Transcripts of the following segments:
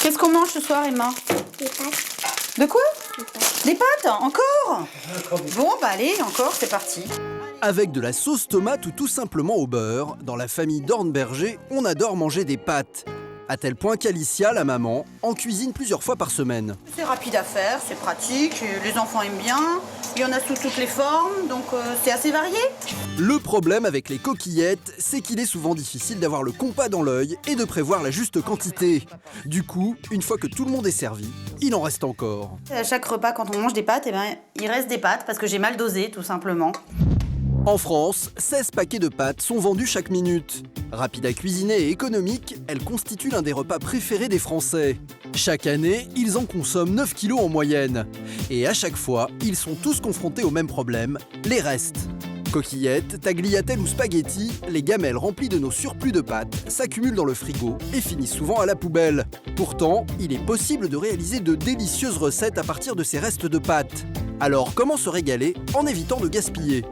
Qu'est-ce qu'on mange ce soir, Emma? Des pâtes. De quoi? Des pâtes. Des pâtes? Encore? Bon, bah allez, encore, c'est parti. Avec de la sauce tomate ou tout simplement au beurre, dans la famille Dornberger, on adore manger des pâtes. À tel point qu'Alicia, la maman, en cuisine plusieurs fois par semaine. C'est rapide à faire, c'est pratique, les enfants aiment bien. Il y en a sous toutes les formes, donc c'est assez varié. Le problème avec les coquillettes, c'est qu'il est souvent difficile d'avoir le compas dans l'œil et de prévoir la juste quantité. Du coup, une fois que tout le monde est servi, il en reste encore. À chaque repas, quand on mange des pâtes, il reste des pâtes parce que j'ai mal dosé, tout simplement. En France, 16 paquets de pâtes sont vendus chaque minute. Rapide à cuisiner et économique, elles constituent l'un des repas préférés des Français. Chaque année, ils en consomment 9 kilos en moyenne. Et à chaque fois, ils sont tous confrontés au même problème, les restes. Coquillettes, tagliatelles ou spaghettis, les gamelles remplies de nos surplus de pâtes s'accumulent dans le frigo et finissent souvent à la poubelle. Pourtant, il est possible de réaliser de délicieuses recettes à partir de ces restes de pâtes. Alors, comment se régaler en évitant de gaspiller ?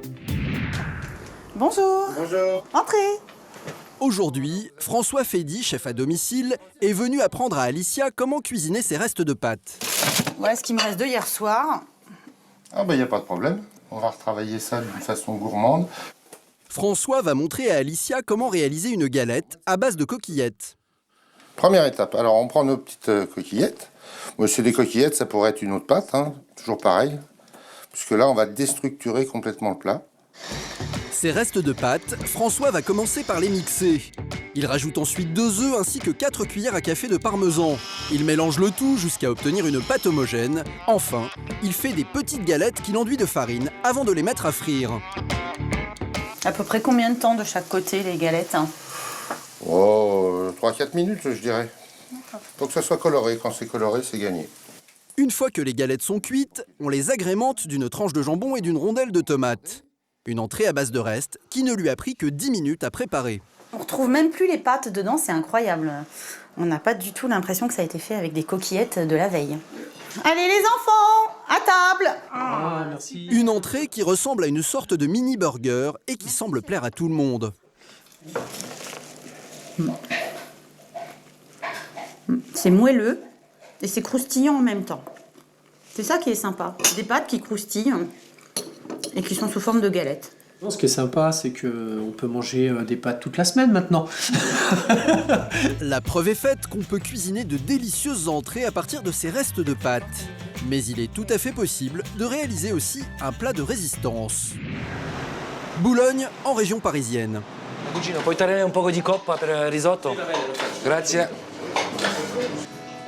Bonjour. Bonjour. Entrez. Aujourd'hui, François Fédy, chef à domicile, est venu apprendre à Alicia comment cuisiner ses restes de pâtes. Voilà ce qui me reste de hier soir. Ah ben, il n'y a pas de problème. On va retravailler ça d'une façon gourmande. François va montrer à Alicia comment réaliser une galette à base de coquillettes. Première étape. Alors, on prend nos petites coquillettes. Moi, c'est des coquillettes, ça pourrait être une autre pâte, hein, toujours pareil. Puisque là, on va déstructurer complètement le plat. Ces restes de pâtes, François va commencer par les mixer. Il rajoute ensuite 2 œufs ainsi que 4 cuillères à café de parmesan. Il mélange le tout jusqu'à obtenir une pâte homogène. Enfin, il fait des petites galettes qu'il enduit de farine avant de les mettre à frire. À peu près combien de temps de chaque côté, les galettes? Oh, 3-4 minutes, je dirais. Faut que ça soit coloré. Quand c'est coloré, c'est gagné. Une fois que les galettes sont cuites, on les agrémente d'une tranche de jambon et d'une rondelle de tomate. Une entrée à base de restes qui ne lui a pris que 10 minutes à préparer. On retrouve même plus les pâtes dedans, c'est incroyable. On n'a pas du tout l'impression que ça a été fait avec des coquillettes de la veille. Allez les enfants, à table. Ah, merci. Une entrée qui ressemble à une sorte de mini-burger et qui semble plaire à tout le monde. C'est moelleux et c'est croustillant en même temps. C'est ça qui est sympa. Des pâtes qui croustillent et qui sont sous forme de galettes. Non, ce qui est sympa, c'est qu'on peut manger des pâtes toute la semaine maintenant. La preuve est faite qu'on peut cuisiner de délicieuses entrées à partir de ces restes de pâtes. Mais il est tout à fait possible de réaliser aussi un plat de résistance. Boulogne, en région parisienne. Cugino, puoi tenere un poco di coppa per risotto? Grazie.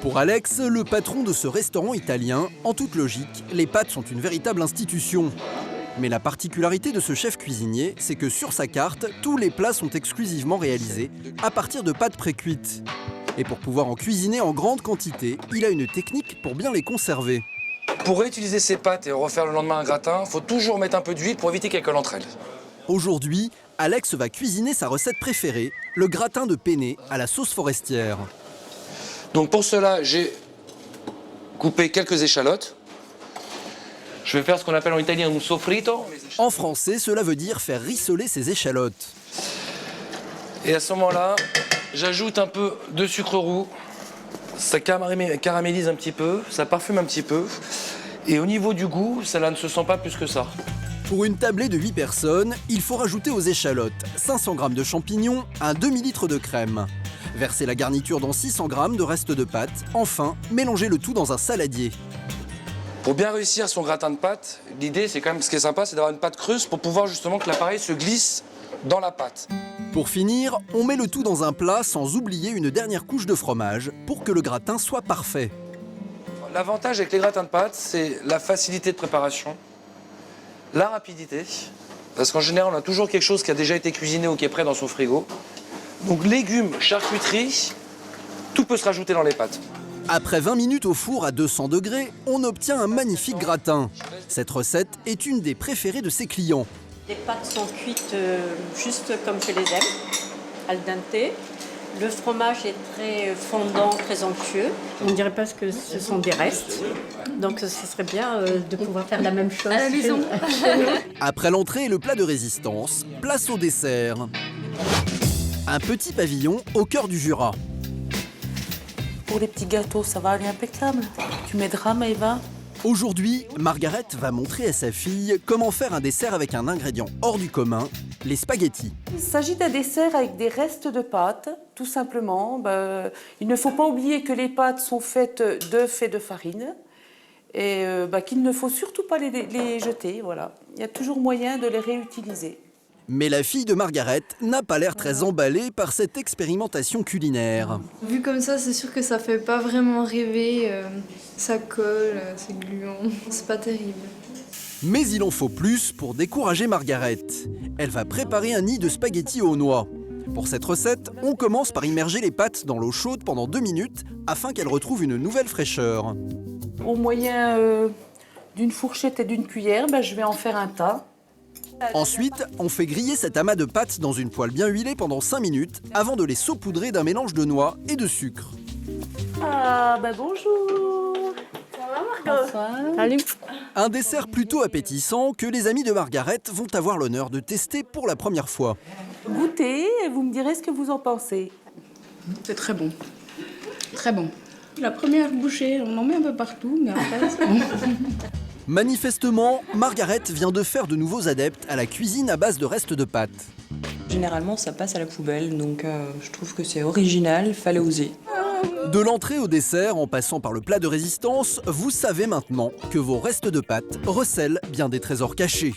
Pour Alex, le patron de ce restaurant italien, en toute logique, les pâtes sont une véritable institution. Mais la particularité de ce chef cuisinier, c'est que sur sa carte, tous les plats sont exclusivement réalisés à partir de pâtes précuites. Et pour pouvoir en cuisiner en grande quantité, il a une technique pour bien les conserver. Pour réutiliser ces pâtes et refaire le lendemain un gratin, il faut toujours mettre un peu d'huile pour éviter qu'elles collent entre elles. Aujourd'hui, Alex va cuisiner sa recette préférée, le gratin de penne à la sauce forestière. Donc pour cela, j'ai coupé quelques échalotes. Je vais faire ce qu'on appelle en italien un soffritto. En français, cela veut dire faire rissoler ses échalotes. Et à ce moment-là, j'ajoute un peu de sucre roux. Ça caramélise un petit peu, ça parfume un petit peu. Et au niveau du goût, cela ne se sent pas plus que ça. Pour une tablée de 8 personnes, il faut rajouter aux échalotes 500 g de champignons, un demi-litre de crème. Verser la garniture dans 600 g de restes de pâtes. Enfin, mélanger le tout dans un saladier. Pour bien réussir son gratin de pâte, l'idée, c'est quand même, ce qui est sympa, c'est d'avoir une pâte creuse pour pouvoir justement que l'appareil se glisse dans la pâte. Pour finir, on met le tout dans un plat sans oublier une dernière couche de fromage pour que le gratin soit parfait. L'avantage avec les gratins de pâte, c'est la facilité de préparation, la rapidité, parce qu'en général, on a toujours quelque chose qui a déjà été cuisiné ou qui est prêt dans son frigo. Donc légumes, charcuterie, tout peut se rajouter dans les pâtes. Après 20 minutes au four à 200 degrés, on obtient un magnifique gratin. Cette recette est une des préférées de ses clients. Les pâtes sont cuites juste comme je les aime, al dente. Le fromage est très fondant, très onctueux. On ne dirait pas que ce sont des restes. Donc ce serait bien de pouvoir faire la même chose à la maison. Après l'entrée et le plat de résistance, place au dessert. Un petit pavillon au cœur du Jura. pour les petits gâteaux, ça va aller impeccable. Tu m'aideras, Maëva? Aujourd'hui, Margaret va montrer à sa fille comment faire un dessert avec un ingrédient hors du commun, les spaghettis. Il s'agit d'un dessert avec des restes de pâtes, tout simplement. Il ne faut pas oublier que les pâtes sont faites d'œufs et de farine et qu'il ne faut surtout pas les jeter. Voilà. Il y a toujours moyen de les réutiliser. Mais la fille de Margaret n'a pas l'air très emballée par cette expérimentation culinaire. Vu comme ça, c'est sûr que ça fait pas vraiment rêver. Ça colle, c'est gluant. C'est pas terrible. Mais il en faut plus pour décourager Margaret. Elle va préparer un nid de spaghettis aux noix. Pour cette recette, on commence par immerger les pâtes dans l'eau chaude pendant 2 minutes afin qu'elles retrouvent une nouvelle fraîcheur. Au moyen d'une fourchette et d'une cuillère, je vais en faire un tas. Ensuite, on fait griller cet amas de pâtes dans une poêle bien huilée pendant 5 minutes avant de les saupoudrer d'un mélange de noix et de sucre. Ah, bonjour. Ça va, Margot? Salut. Un dessert plutôt appétissant que les amis de Margaret vont avoir l'honneur de tester pour la première fois. Goûtez et vous me direz ce que vous en pensez. C'est très bon. Très bon. La première bouchée, on en met un peu partout, mais après, c'est bon. Manifestement, Margaret vient de faire de nouveaux adeptes à la cuisine à base de restes de pâtes. Généralement, ça passe à la poubelle, donc je trouve que c'est original, fallait oser. De l'entrée au dessert, en passant par le plat de résistance, vous savez maintenant que vos restes de pâtes recèlent bien des trésors cachés.